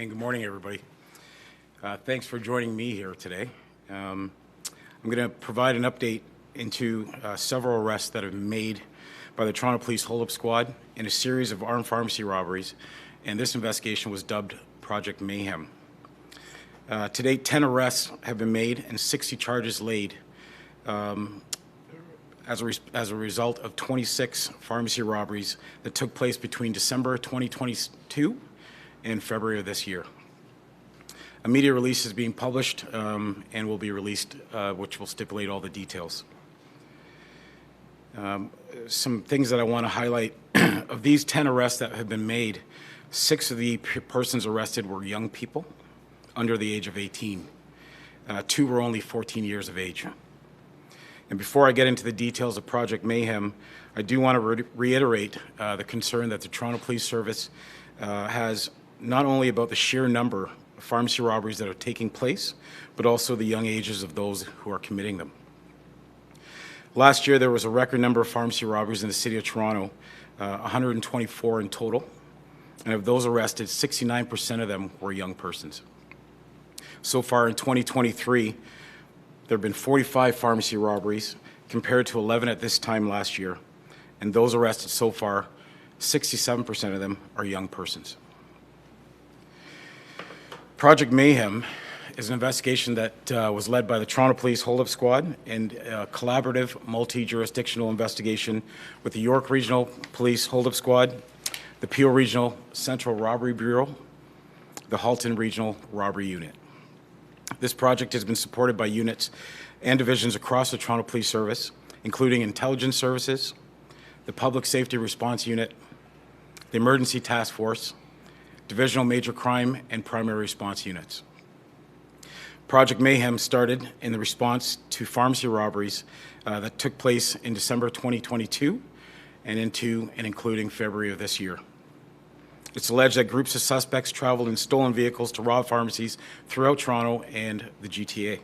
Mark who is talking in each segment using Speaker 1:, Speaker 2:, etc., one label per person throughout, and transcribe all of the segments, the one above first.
Speaker 1: and good morning, everybody. Thanks for joining me here today. I'm going to provide an update into several arrests that have been made by the Toronto Police Hold-Up Squad in a series of armed pharmacy robberies, and this investigation was dubbed Project Mayhem. To date, 10 arrests have been made and 60 charges laid as a result of 26 pharmacy robberies that took place between December 2022 and February of this year. A media release is being published and will be released, which will stipulate all the details. Some things that I want to highlight. Of these 10 arrests that have been made, 6 of the persons arrested were young people under the age of 18. 2 were only 14 years of age. And before I get into the details of Project Mayhem, I do want to reiterate the concern that the Toronto Police Service has not only about the sheer number of pharmacy robberies that are taking place, but also the young ages of those who are committing them. Last year, there was a record number of pharmacy robberies in the City of Toronto, 124 in total, and of those arrested, 69% of them were young persons. So far in 2023, there have been 45 pharmacy robberies compared to 11 at this time last year, and those arrested so far, 67% of them are young persons. Project Mayhem is an investigation that was led by the Toronto Police Hold-Up Squad and a collaborative multi-jurisdictional investigation with the York Regional Police Hold-Up Squad, the Peel Regional Central Robbery Bureau, the Halton Regional Robbery Unit. This project has been supported by units and divisions across the Toronto Police Service, including Intelligence Services, the Public Safety Response Unit, the Emergency Task Force, Divisional Major Crime and Primary Response Units. Project Mayhem started in the response to pharmacy robberies that took place in December 2022 and into and including February of this year. It's alleged that groups of suspects traveled in stolen vehicles to rob pharmacies throughout Toronto and the GTA.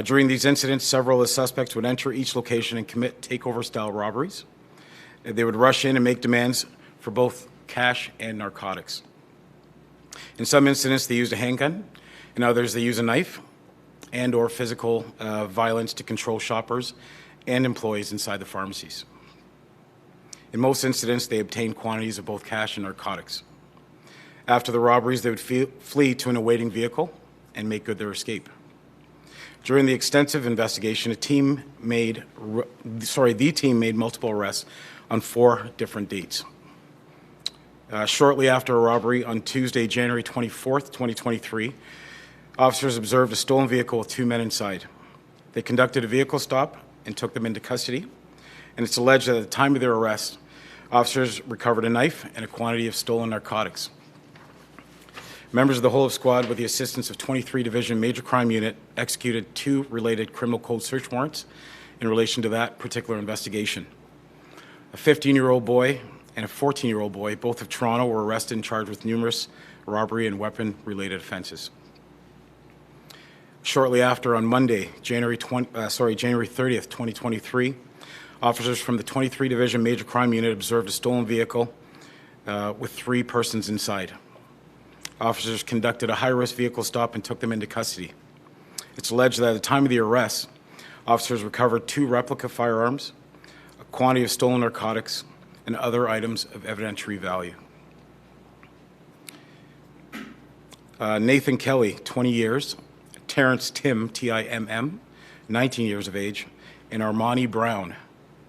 Speaker 1: During these incidents, several of the suspects would enter each location and commit takeover-style robberies. They would rush in and make demands for both cash and narcotics. In some incidents, they used a handgun. In others, they use a knife and or physical violence to control shoppers and employees inside the pharmacies. In most incidents, they obtained quantities of both cash and narcotics. After the robberies, they would flee to an awaiting vehicle and make good their escape. During the extensive investigation, the team made multiple arrests on 4 different dates. Shortly after a robbery on Tuesday, January 24th, 2023, officers observed a stolen vehicle with 2 men inside. They conducted a vehicle stop and took them into custody, and it's alleged that at the time of their arrest, officers recovered a knife and a quantity of stolen narcotics. Members of the Hold-Up Squad, with the assistance of 23 Division Major Crime Unit, executed 2 related criminal code search warrants in relation to that particular investigation. A 15-year-old boy and a 14-year-old boy, both of Toronto, were arrested and charged with numerous robbery and weapon-related offences. Shortly after, on Monday, January 30th, 2023, officers from the 23 Division Major Crime Unit observed a stolen vehicle with 3 persons inside. Officers conducted a high-risk vehicle stop and took them into custody. It's alleged that at the time of the arrest, officers recovered 2 replica firearms, a quantity of stolen narcotics, and other items of evidentiary value. Nathan Kelly, 20 years, Terrence Tim, T-I-M-M, 19 years of age, and Armani Brown,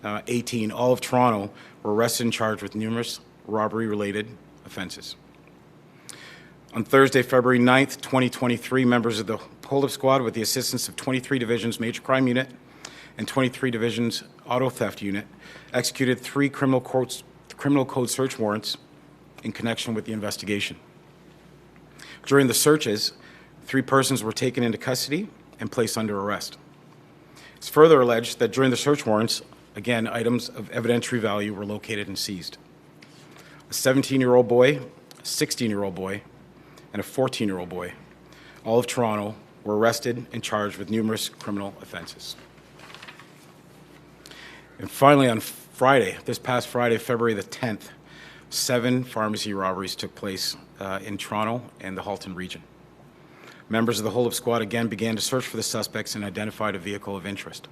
Speaker 1: 18, all of Toronto, were arrested and charged with numerous robbery-related offences. On Thursday, February 9th, 2023, members of the Hold-Up Squad, with the assistance of 23 Divisions Major Crime Unit and 23 Divisions Auto Theft Unit, executed 3 criminal code search warrants in connection with the investigation. During the searches, 3 persons were taken into custody and placed under arrest. It's further alleged that during the search warrants, again, items of evidentiary value were located and seized. A 17-year-old boy, a 16-year-old boy, and a 14-year-old boy, all of Toronto, were arrested and charged with numerous criminal offences. And finally, on Friday, this past Friday, February the 10th, 7 pharmacy robberies took place in Toronto and the Halton region. Members of the hold-up squad again began to search for the suspects and identified a vehicle of interest.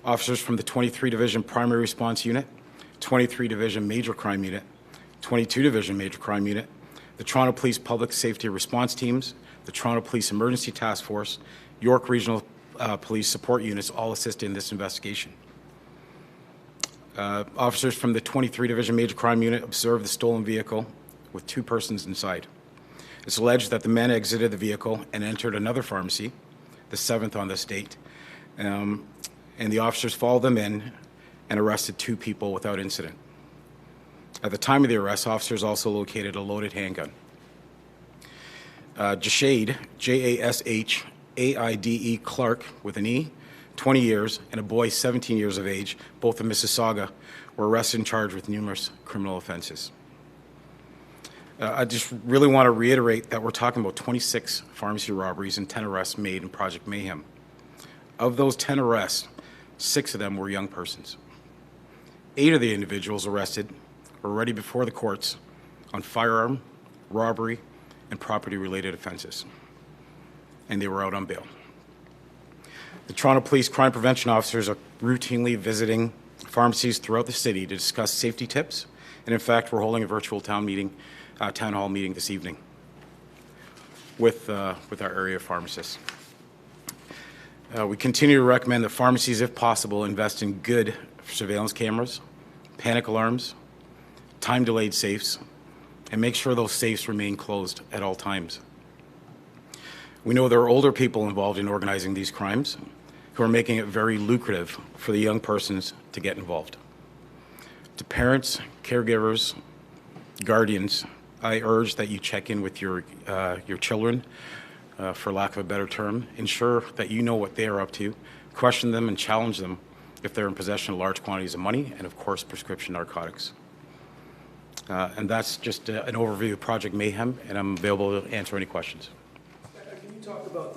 Speaker 1: Officers from the 23 Division Primary Response Unit, 23 Division Major Crime Unit, 22 Division Major Crime Unit, the Toronto Police Public Safety Response Teams, the Toronto Police Emergency Task Force, York Regional Police Support Units all assisted in this investigation. Officers from the 23 Division Major Crime Unit observed the stolen vehicle with 2 persons inside. It's alleged that the men exited the vehicle and entered another pharmacy, the 7th on this date, and the officers followed them in and arrested 2 people without incident. At the time of the arrest, officers also located a loaded handgun. Jashade, J-A-S-H-A-I-D-E Clark, with an E, 20 years, and a boy 17 years of age, both in Mississauga, were arrested and charged with numerous criminal offenses. I just really want to reiterate that we're talking about 26 pharmacy robberies and 10 arrests made in Project Mayhem. Of those 10 arrests, 6 of them were young persons. 8 of the individuals arrested were already before the courts on firearm, robbery, and property-related offenses, and they were out on bail. The Toronto Police Crime Prevention officers are routinely visiting pharmacies throughout the city to discuss safety tips, and in fact, we're holding a virtual town hall meeting this evening with our area pharmacists. We continue to recommend that pharmacies, if possible, invest in good surveillance cameras, panic alarms, time-delayed safes, and make sure those safes remain closed at all times. We know there are older people involved in organizing these crimes who are making it very lucrative for the young persons to get involved. To parents, caregivers, guardians, I urge that you check in with your children, for lack of a better term. Ensure that you know what they are up to, question them and challenge them if they're in possession of large quantities of money and, of course, prescription narcotics. And that's just an overview of Project Mayhem, and I'm available to answer any questions.
Speaker 2: Can you talk about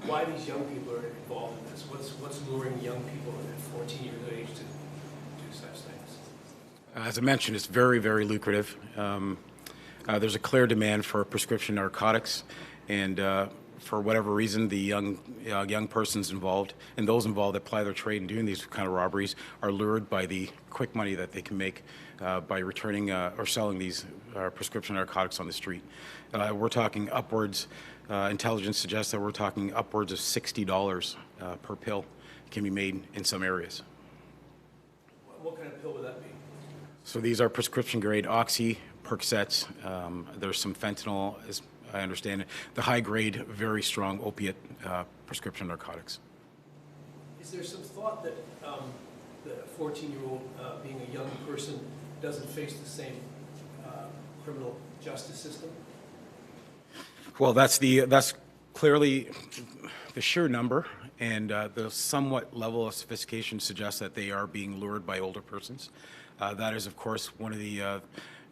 Speaker 2: why these young people are involved in this? What's luring young people at 14 years of age to do such things?
Speaker 1: As I mentioned, it's very, very lucrative. There's a clear demand for prescription narcotics, and for whatever reason, the young persons involved and those involved that ply their trade in doing these kind of robberies are lured by the quick money that they can make by returning or selling these prescription narcotics on the street. We're talking upwards. Intelligence suggests that we're talking upwards of $60 per pill can be made in some areas.
Speaker 2: What kind of pill would that be?
Speaker 1: So these are prescription-grade oxy, Percocets. There's some fentanyl, as I understand it. The high-grade, very strong opiate prescription narcotics.
Speaker 2: Is there some thought that that a 14-year-old, being a young person, doesn't face the same criminal justice system?
Speaker 1: Well, that's clearly the sheer number, and the somewhat level of sophistication suggests that they are being lured by older persons. That is, of course, one of the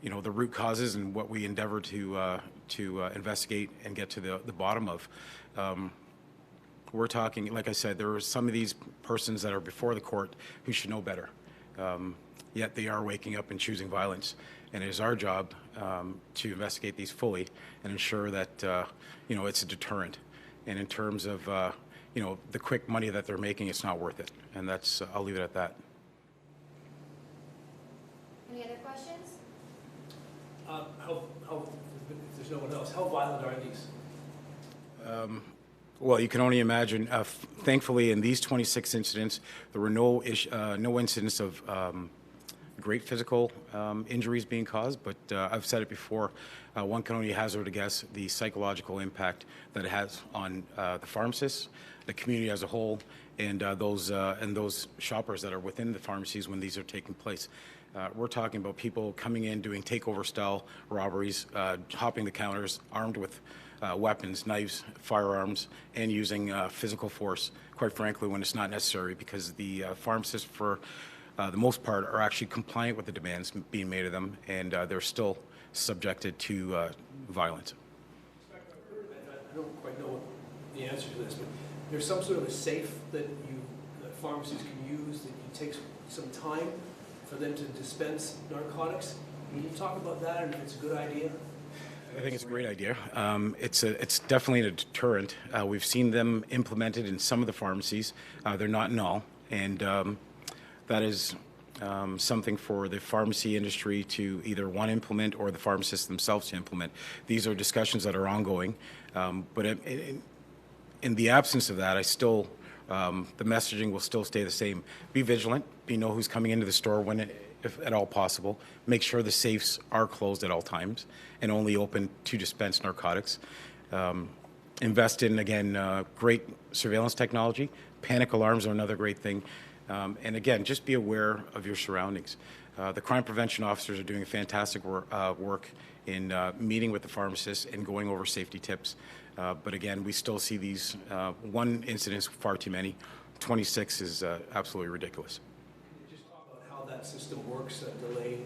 Speaker 1: the root causes and what we endeavor to investigate and get to the bottom of. We're talking, like I said, there are some of these persons that are before the court who should know better, yet they are waking up and choosing violence. And it is our job to investigate these fully and ensure that it's a deterrent. And in terms of the quick money that they're making, it's not worth it. And that's I'll leave it at that.
Speaker 3: Any other questions?
Speaker 2: If there's no one else, how violent are these?
Speaker 1: Well, you can only imagine. Thankfully, in these 26 incidents, there were no incidents of great physical injuries being caused, but I've said it before, one can only hazard a guess the psychological impact that it has on the pharmacists, the community as a whole, and those shoppers that are within the pharmacies when these are taking place. We're talking about people coming in, doing takeover-style robberies, hopping the counters, armed with weapons, knives, firearms, and using physical force, quite frankly, when it's not necessary, because the pharmacists, for the most part, are actually compliant with the demands being made of them, and they're still subjected to violence.
Speaker 2: I don't quite know the answer to this, but there's some sort of a safe that pharmacies can use that you take some time for them to dispense narcotics. Can you talk about that and if it's a good idea?
Speaker 1: I think it's a great idea. It's definitely a deterrent. We've seen them implemented in some of the pharmacies. They're not in all, and that is something for the pharmacy industry to either implement or the pharmacists themselves to implement. These are discussions that are ongoing, but in the absence of that, the messaging will still stay the same. Be vigilant. Know who's coming into the store if at all possible. Make sure the safes are closed at all times and only open to dispense narcotics. Invest in, again, great surveillance technology. Panic alarms are another great thing. And again, just be aware of your surroundings. The crime prevention officers are doing a fantastic work in meeting with the pharmacists and going over safety tips. But again, we still see these one incidents far too many. 26 is absolutely ridiculous.
Speaker 2: Can you just talk about how that system works, a delay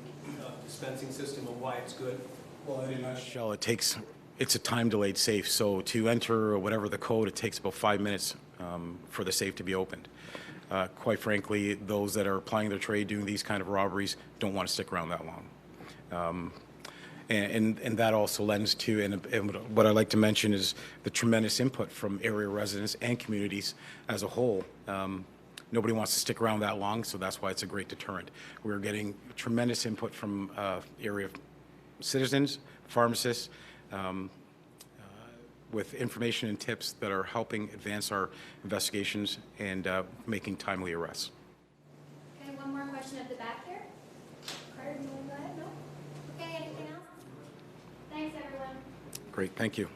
Speaker 2: dispensing system, and why it's good?
Speaker 1: Well, in a nutshell, it's a time-delayed safe. So to enter whatever the code, it takes about 5 minutes for the safe to be opened. Quite frankly, those that are applying their trade doing these kind of robberies don't want to stick around that long. And that also lends to, and what I'd like to mention is the tremendous input from area residents and communities as a whole. Nobody wants to stick around that long, so that's why it's a great deterrent. We're getting tremendous input from area citizens, pharmacists, with information and tips that are helping advance our investigations and making timely arrests.
Speaker 3: Okay, one more question at the back here. Carter, do you want to go ahead? No? Okay, anything else? Thanks, everyone.
Speaker 1: Great, thank you.